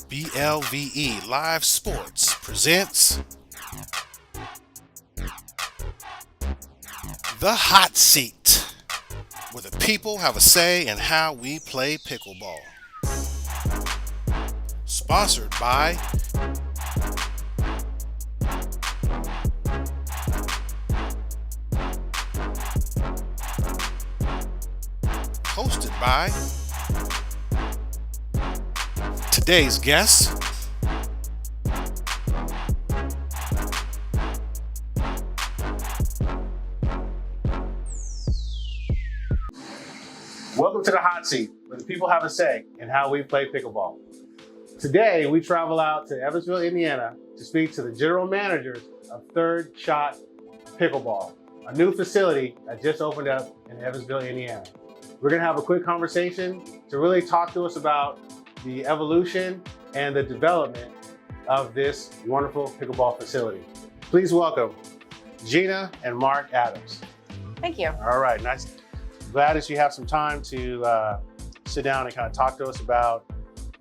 BLVE Live Sports presents The Hot Seat, where the people have a say in how we play pickleball. Sponsored by hosted by today's guests, welcome to the Hot Seat, where the people have a say in how we play pickleball. Today, we travel out to Evansville, Indiana to speak to the general managers of Shot Pickleball, a new facility that just opened up in Evansville, Indiana. We're gonna have a quick conversation to really talk to us about the evolution and the development of this wonderful pickleball facility. Please welcome Gina and Mark Adams. Thank you. All right, nice. Glad that you have some time to sit down and kind of talk to us about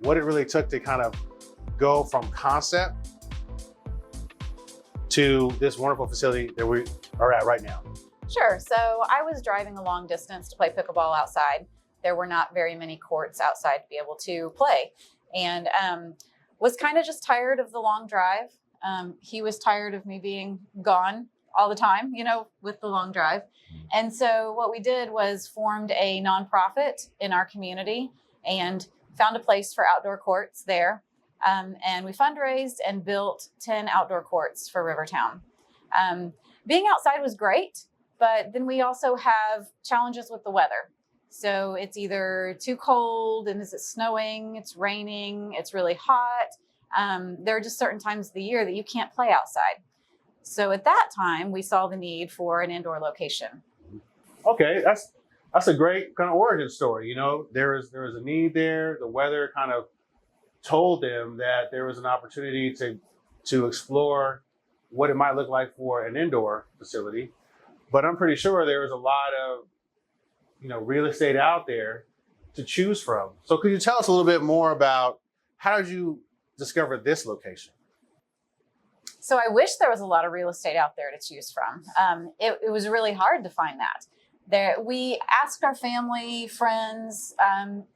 what it really took to kind of go from concept to this wonderful facility that we are at right now. Sure. So I was driving a long distance to play pickleball outside. There were not very many courts outside to be able to play, and was kind of just tired of the long drive. He was tired of me being gone all the time, you know, with the long drive. And so what we did was formed a nonprofit in our community and found a place for outdoor courts there. And we fundraised and built 10 outdoor courts for Rivertown. Being outside was great, but then we also have challenges with the weather. So it's either too cold, and is it snowing, it's raining, it's really hot. There are just certain times of the year that you can't play outside. So at that time, we saw the need for an indoor location. Okay, that's a great kind of origin story. You know, there was a need there. The weather kind of told them that there was an opportunity to explore what it might look like for an indoor facility. But I'm pretty sure there was a lot of, you know, real estate out there to choose from. So could you tell us a little bit more about how did you discover this location? So I wish there was a lot of real estate out there to choose from. It was really hard to find that. We asked our family, friends,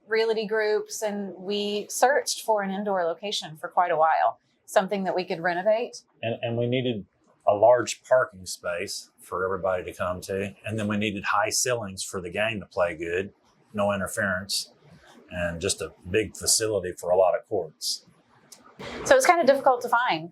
realty groups, and we searched for an indoor location for quite a while, something that we could renovate. And we needed a large parking space for everybody to come to. And then we needed high ceilings for the game to play good, no interference, and just a big facility for a lot of courts. So it's kind of difficult to find.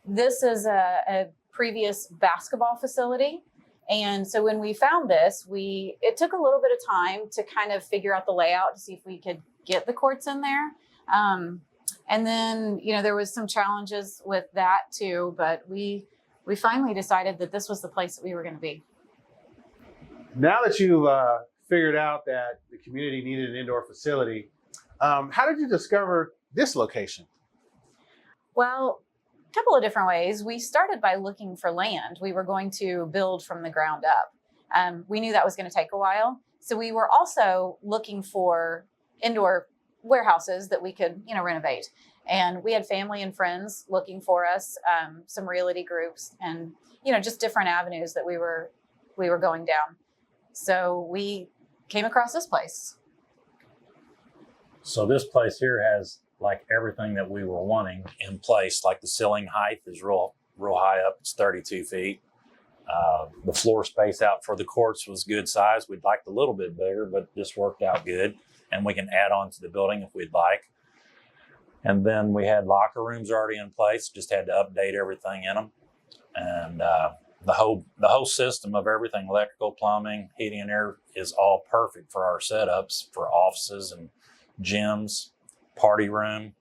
This is a previous basketball facility. And so when we found this, it took a little bit of time to kind of figure out the layout to see if we could get the courts in there. And then, you know, there was some challenges with that too, but we finally decided that this was the place that we were going to be. Now that you've figured out that the community needed an indoor facility, how did you discover this location? Well, a couple of different ways. We started by looking for land. We were going to build from the ground up. We knew that was going to take a while. So we were also looking for indoor warehouses that we could, you know, renovate. And we had family and friends looking for us, some realty groups, and, you know, just different avenues that we were going down. So we came across this place. So this place here has like everything that we were wanting in place. Like the ceiling height is real high up. It's 32 feet. The floor space out for the courts was good size. We'd liked a little bit bigger, but this worked out good. And we can add on to the building if we'd like. And then we had locker rooms already in place, just had to update everything in them. And the whole system of everything, electrical, plumbing, heating and air, is all perfect for our setups for offices and gyms, party room.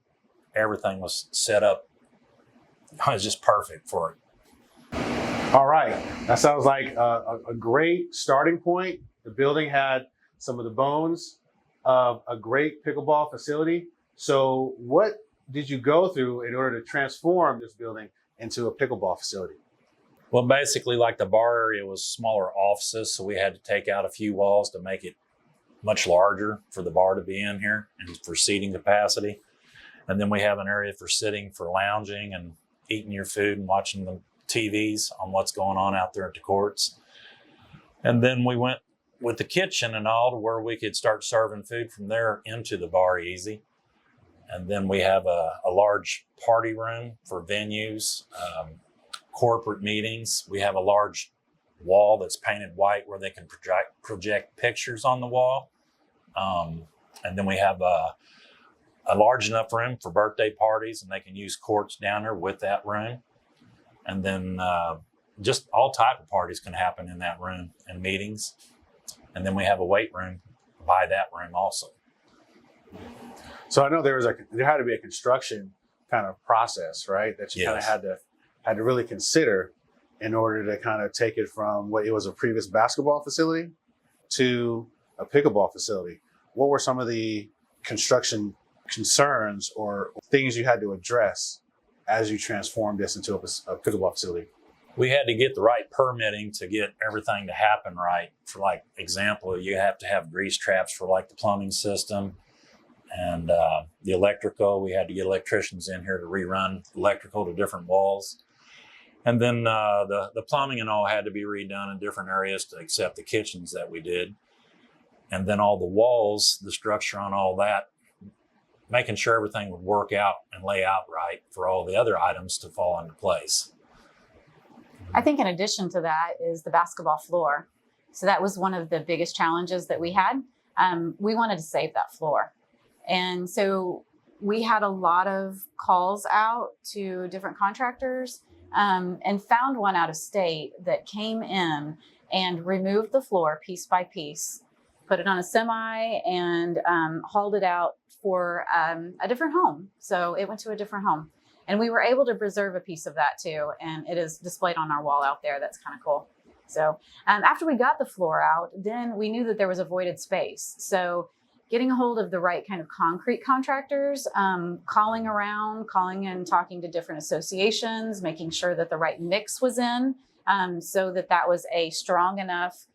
Everything was set up. It was just perfect for it. All right, that sounds like a great starting point. The building had some of the bones of a great pickleball facility. So what did you go through in order to transform this building into a pickleball facility? Well, basically, like the bar area was smaller offices, so we had to take out a few walls to make it much larger for the bar to be in here and for seating capacity. And then we have an area for sitting, for lounging and eating your food and watching the TVs on what's going on out there at the courts. And then we went with the kitchen and all to where we could start serving food from there into the bar easy. And then we have a large party room for venues, corporate meetings. We have a large wall that's painted white where they can project pictures on the wall. And then we have a large enough room for birthday parties, and they can use courts down there with that room. And then just all type of parties can happen in that room and meetings. And then we have a weight room by that room also. So I know there had to be a construction kind of process, right? That you kind of had to really consider in order to kind of take it from what it was a previous basketball facility to a pickleball facility. What were some of the construction concerns or things you had to address as you transformed this into a pickleball facility? We had to get the right permitting to get everything to happen right. For like example, you have to have grease traps for like the plumbing system and the electrical. We had to get electricians in here to rerun electrical to different walls. And then the plumbing and all had to be redone in different areas to accept the kitchens that we did. And then all the walls, the structure on all that, making sure everything would work out and lay out right for all the other items to fall into place. I think in addition to that is the basketball floor. So that was one of the biggest challenges that we had. We wanted to save that floor. And so we had a lot of calls out to different contractors and found one out of state that came in and removed the floor piece by piece, put it on a semi and hauled it out for a different home. So it went to a different home. And we were able to preserve a piece of that too. And it is displayed on our wall out there. That's kind of cool. So after we got the floor out, then we knew that there was a voided space. So getting a hold of the right kind of concrete contractors, calling and talking to different associations, making sure that the right mix was in so that that was a strong enough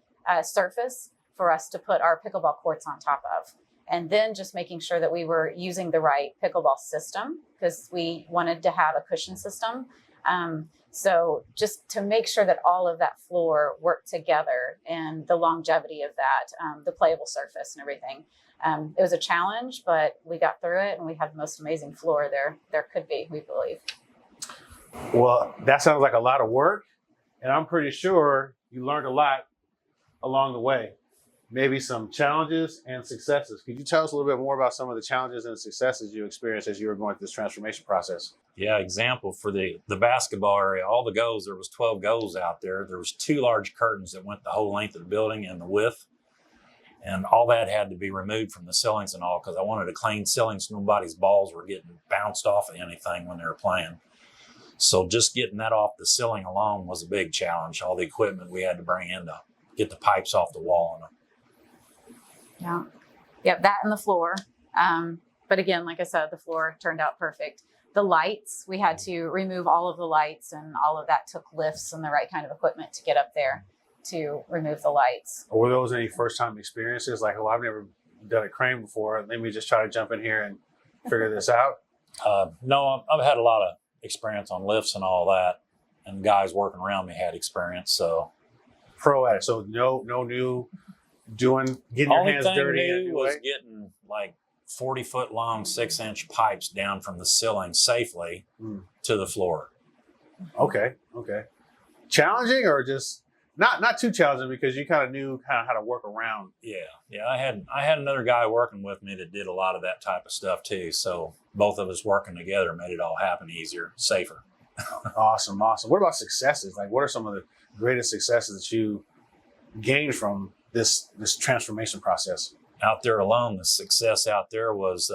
surface for us to put our pickleball courts on top of. And then just making sure that we were using the right pickleball system because we wanted to have a cushion system. So just to make sure that all of that floor worked together and the longevity of that, the playable surface and everything. It was a challenge, but we got through it and we had the most amazing floor there could be, we believe. Well, that sounds like a lot of work. And I'm pretty sure you learned a lot along the way. Maybe some challenges and successes. Could you tell us a little bit more about some of the challenges and successes you experienced as you were going through this transformation process? Yeah, example for the basketball area, all the goals, there was 12 goals out there. There was 2 large curtains that went the whole length of the building and the width. And all that had to be removed from the ceilings and all because I wanted a clean ceiling so nobody's balls were getting bounced off of anything when they were playing. So just getting that off the ceiling alone was a big challenge. All the equipment we had to bring in to get the pipes off the wall. Yeah. Yep, that and the floor. But again, like I said, the floor turned out perfect. The lights, we had to remove all of the lights and all of that took lifts and the right kind of equipment to get up there to remove the lights. Or were those any first time experiences? Like, oh, I've never done a crane before. Let me just try to jump in here and figure this out. No, I've had a lot of experience on lifts and all that. And guys working around me had experience, so. Pro at it. So no new getting your hands dirty. Only thing new was getting like 40-foot long 6-inch pipes down from the ceiling safely to the floor. Okay. Challenging or just not too challenging because you kind of knew how to work around. Yeah. I had another guy working with me that did a lot of that type of stuff too. So both of us working together made it all happen easier, safer. Awesome. What about successes? Like, what are some of the greatest successes that you gained from this transformation process? Out there alone, the success out there was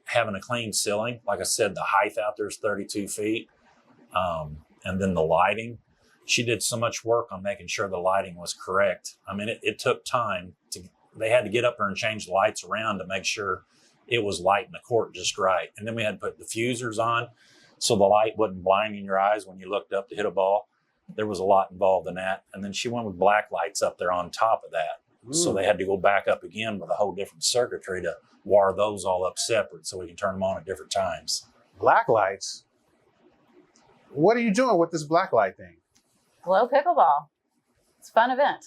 having a clean ceiling. Like I said, the height out there is 32 feet. And then the lighting. She did so much work on making sure the lighting was correct. I mean, it took time. They had to get up there and change the lights around to make sure it was lighting the court just right. And then we had to put diffusers on so the light wasn't blinding your eyes when you looked up to hit a ball. There was a lot involved in that. And then she went with black lights up there on top of that. So they had to go back up again with a whole different circuitry to wire those all up separate so we can turn them on at different times. Black lights. What are you doing with this black light thing? Glow Pickleball. It's a fun event.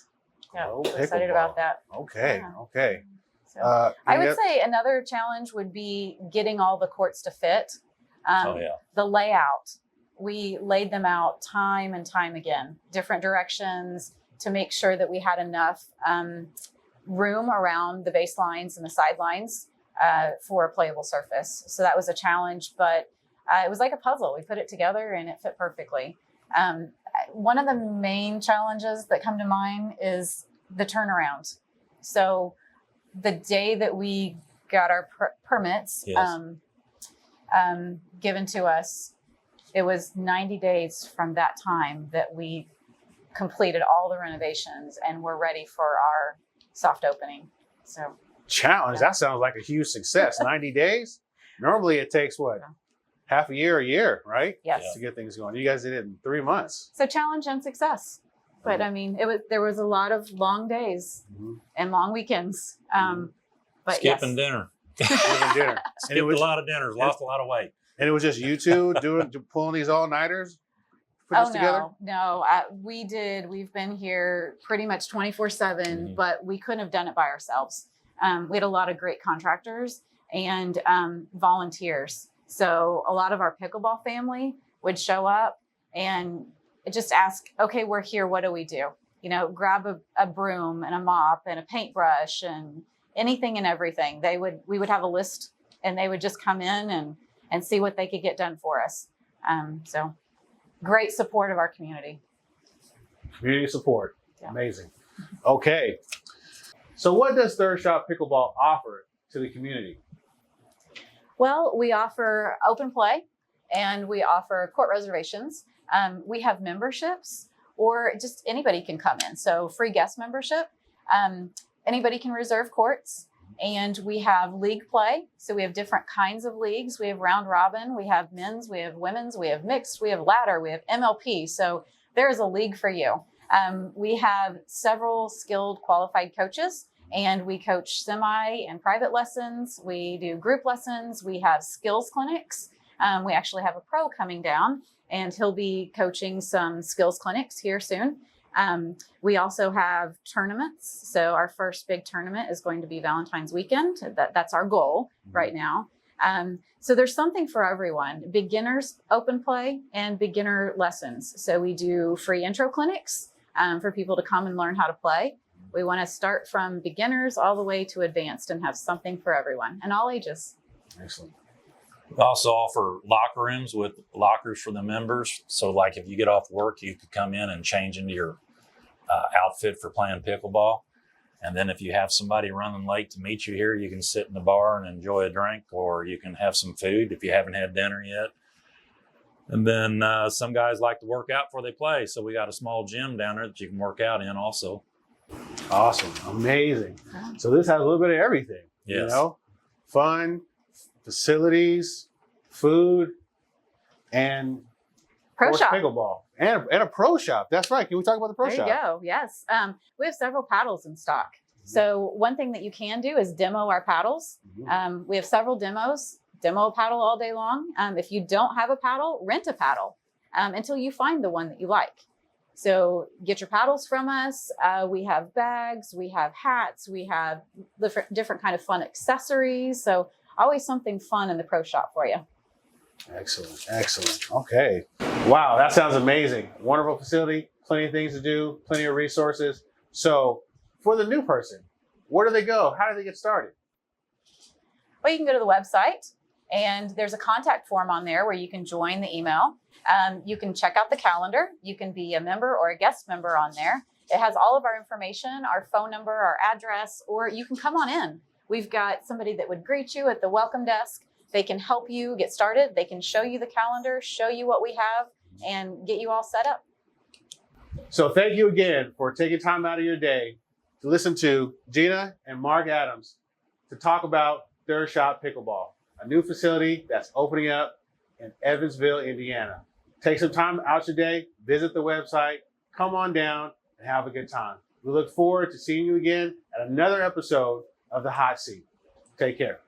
Yeah, Glow we're excited Pickleball. about that. Okay, Yeah. okay. So I any would oth- say another challenge would be getting all the courts to fit. Oh, yeah. The layout, we laid them out time and time again, different directions to make sure that we had enough room around the baselines and the sidelines for a playable surface. So that was a challenge, but it was like a puzzle. We put it together and it fit perfectly. One of the main challenges that come to mind is the turnaround. So the day that we got our permits Yes. Given to us, it was 90 days from that time that we completed all the renovations and we're ready for our soft opening. So Challenge. Yeah. That sounds like a huge success. 90 days. Normally it takes what? Half a year, right? yes. To get things going. You guys did it in 3 months. So challenge and success. But I mean, there was a lot of long days and long weekends. But Skipping yes. dinner. Having dinner. Skipped a lot of dinners, lost a lot of weight. And it was just you two pulling these all-nighters? Put this together? No. We've been here pretty much 24/7, Mhm. but we couldn't have done it by ourselves. We had a lot of great contractors and volunteers. So a lot of our pickleball family would show up and just ask, okay, we're here. What do we do? You know, grab a broom and a mop and a paintbrush and anything and everything. We would have a list and they would just come in and see what they could get done for us. So great support of our community. Community support. Yeah. Amazing. Okay. So what does Third Shot Pickleball offer to the community? Well, we offer open play and we offer court reservations. We have memberships or just anybody can come in. So free guest membership. Anybody can reserve courts. And we have league play. So we have different kinds of leagues. We have round robin, we have men's, we have women's, we have mixed, we have ladder, we have MLP. So there is a league for you. We have several skilled qualified coaches and we coach semi and private lessons. We do group lessons. We have skills clinics. We actually have a pro coming down and he'll be coaching some skills clinics here soon. We also have tournaments. So our first big tournament is going to be Valentine's weekend. That's our goal right now. So there's something for everyone. Beginners open play and beginner lessons. So we do free intro clinics for people to come and learn how to play. We want to start from beginners all the way to advanced and have something for everyone and all ages. Excellent. We also offer locker rooms with lockers for the members. So like if you get off work, you could come in and change into your outfit for playing pickleball. And then if you have somebody running late to meet you here, you can sit in the bar and enjoy a drink, or you can have some food if you haven't had dinner yet. And then some guys like to work out before they play. So we got a small gym down there that you can work out in also. Awesome. Amazing. So this has a little bit of everything. You Yes. know, fun, facilities, food, and Pro of course, shop. pickleball. And a pro shop. That's right. Can we talk about the pro There shop? you go. Yes. We have several paddles in stock. So one thing that you can do is demo our paddles. Mhm. We have several demos. Demo a paddle all day long. If you don't have a paddle, rent a paddle until you find the one that you like. So get your paddles from us. We have bags, we have hats, we have different kind of fun accessories. So always something fun in the pro shop for you. Excellent. Excellent. Okay. Wow, that sounds amazing. Wonderful facility, plenty of things to do, plenty of resources. So for the new person, where do they go? How do they get started? Well, you can go to the website and there's a contact form on there where you can join the email. You can check out the calendar. You can be a member or a guest member on there. It has all of our information, our phone number, our address, or you can come on in. We've got somebody that would greet you at the welcome desk. They can help you get started. They can show you the calendar, show you what we have, and get you all set up. So thank you again for taking time out of your day to listen to Gina and Mark Adams to talk about Third Shot Pickleball, a new facility that's opening up in Evansville, Indiana. Take some time out your day, visit the website, come on down and have a good time. We look forward to seeing you again at another episode of The Hot Seat. Take care.